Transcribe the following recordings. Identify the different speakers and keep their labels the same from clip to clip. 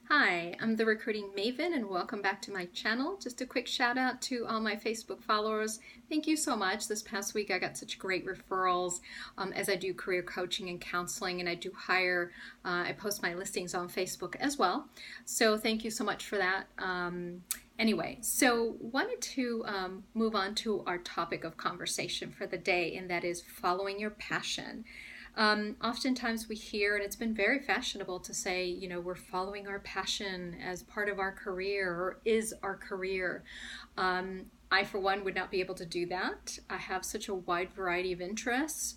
Speaker 1: Hi, I'm the recruiting maven and welcome back to my channel. Just a quick shout out to all my Facebook followers. Thank you so much. This past week I got such great referrals as I do career coaching and counseling, and I do hire, I post my listings on Facebook as well. So thank you so much for that. Anyway, so wanted to move on to our topic of conversation for the day, and that is following your passion. Oftentimes we hear, and it's been very fashionable to say, we're following our passion as part of our career or is our career. I, for one, would not be able to do that. I have such a wide variety of interests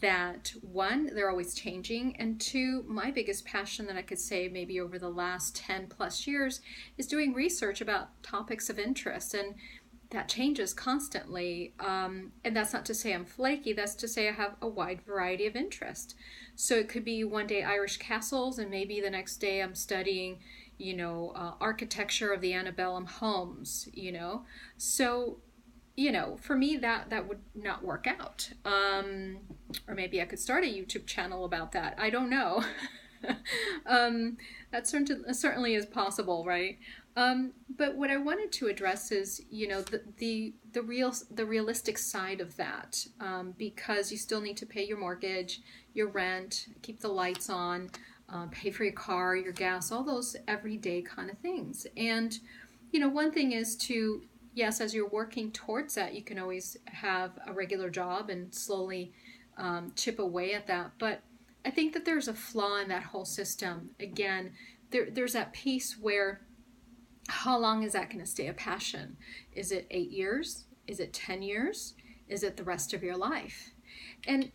Speaker 1: that, one, they're always changing, and two, my biggest passion that I could say maybe over the last 10 plus years is doing research about topics of interest. And that changes constantly. And that's not to say I'm flaky, that's to say I have a wide variety of interest. So it could be one day Irish castles, and maybe the next day I'm studying, architecture of the antebellum homes, So, for me, that would not work out. Or maybe I could start a YouTube channel about that. I don't know. That certainly is possible, right? But what I wanted to address is, the realistic side of that, because you still need to pay your mortgage, your rent, keep the lights on, pay for your car, your gas, all those everyday kind of things. And one thing is to, yes, as you're working towards that, you can always have a regular job and slowly chip away at that. But I think that there's a flaw in that whole system. Again, there's that piece where how long is that going to stay a passion? Is it 8 years? Is it 10 years? Is it the rest of your life? And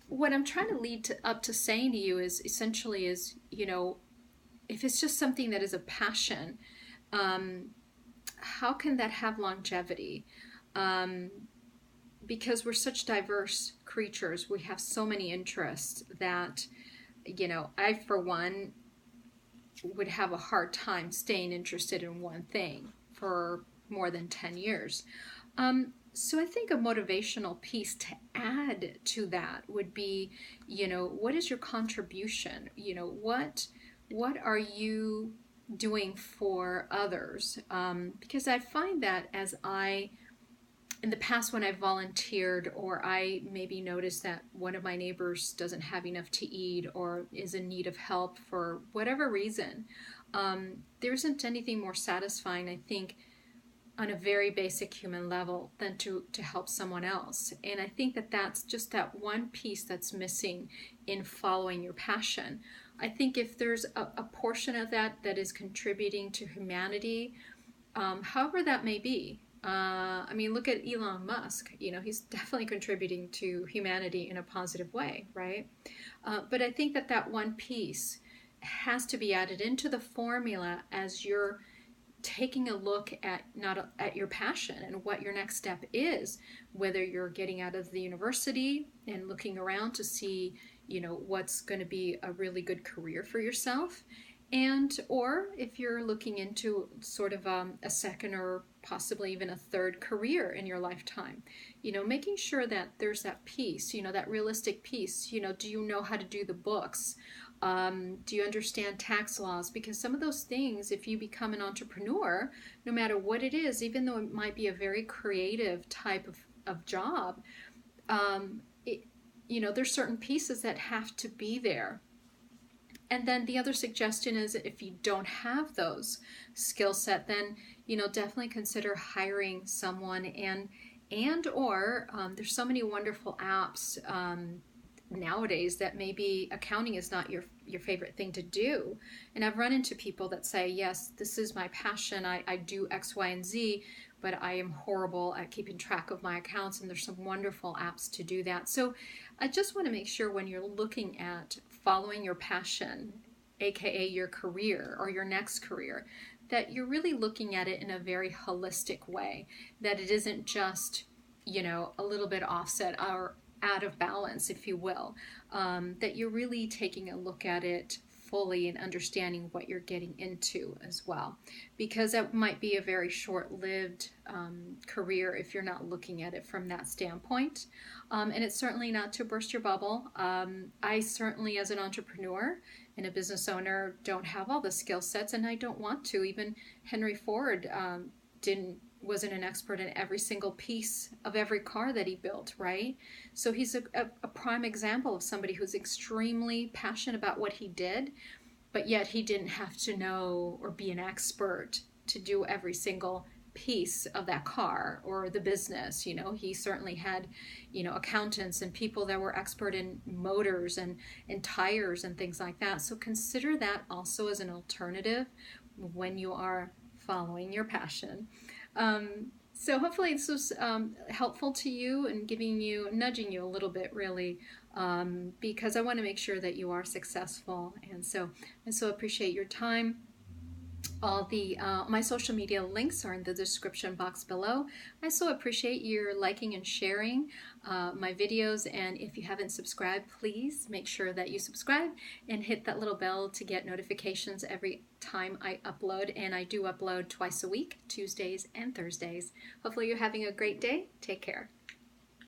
Speaker 1: what I'm trying to lead up to saying to you is essentially is, if it's just something that is a passion, how can that have longevity? Because we're such diverse creatures, we have so many interests that, I, for one, would have a hard time staying interested in one thing for more than 10 years. So I think a motivational piece to add to that would be, what is your contribution? What are you doing for others? Because I find that in the past, when I volunteered, or I maybe noticed that one of my neighbors doesn't have enough to eat or is in need of help for whatever reason, there isn't anything more satisfying, I think, on a very basic human level than to help someone else. And I think that that's just that one piece that's missing in following your passion. I think if there's a portion of that is contributing to humanity, however that may be, look at Elon Musk. He's definitely contributing to humanity in a positive way, right? But I think that one piece has to be added into the formula as you're taking a look at your passion and what your next step is, whether you're getting out of the university and looking around to see, what's going to be a really good career for yourself. Or if you're looking into sort of a second or possibly even a third career in your lifetime, making sure that there's that piece, that realistic piece. Do you know how to do the books? Do you understand tax laws? Because some of those things, if you become an entrepreneur, no matter what it is, even though it might be a very creative type of job, there's certain pieces that have to be there. And then the other suggestion is, if you don't have those skill set, then, definitely consider hiring someone or there's so many wonderful apps nowadays that maybe accounting is not your favorite thing to do. And I've run into people that say, yes, this is my passion. I do X, Y, and Z, but I am horrible at keeping track of my accounts, and there's some wonderful apps to do that. So I just want to make sure when you're looking at following your passion, aka your career or your next career, that you're really looking at it in a very holistic way, that it isn't just, a little bit offset or out of balance, if you will, that you're really taking a look at it fully and understanding what you're getting into as well, because that might be a very short-lived career if you're not looking at it from that standpoint. And it's certainly not to burst your bubble. I certainly, as an entrepreneur, and a business owner don't have all the skill sets, and I don't want to. Even Henry Ford wasn't an expert in every single piece of every car that he built, right? So he's a prime example of somebody who's extremely passionate about what he did, but yet he didn't have to know or be an expert to do every single piece of that car or the business. He certainly had accountants and people that were expert in motors and tires and things like that. So consider that also as an alternative when you are following your passion. So hopefully this was helpful to you and nudging you a little bit, really, because I want to make sure that you are successful. And so I so appreciate your time. All the my social media links are in the description box below. I so appreciate your liking and sharing my videos, and if you haven't subscribed, please make sure that you subscribe and hit that little bell to get notifications every time I upload, and I do upload twice a week, Tuesdays and Thursdays. Hopefully you're having a great day. Take care.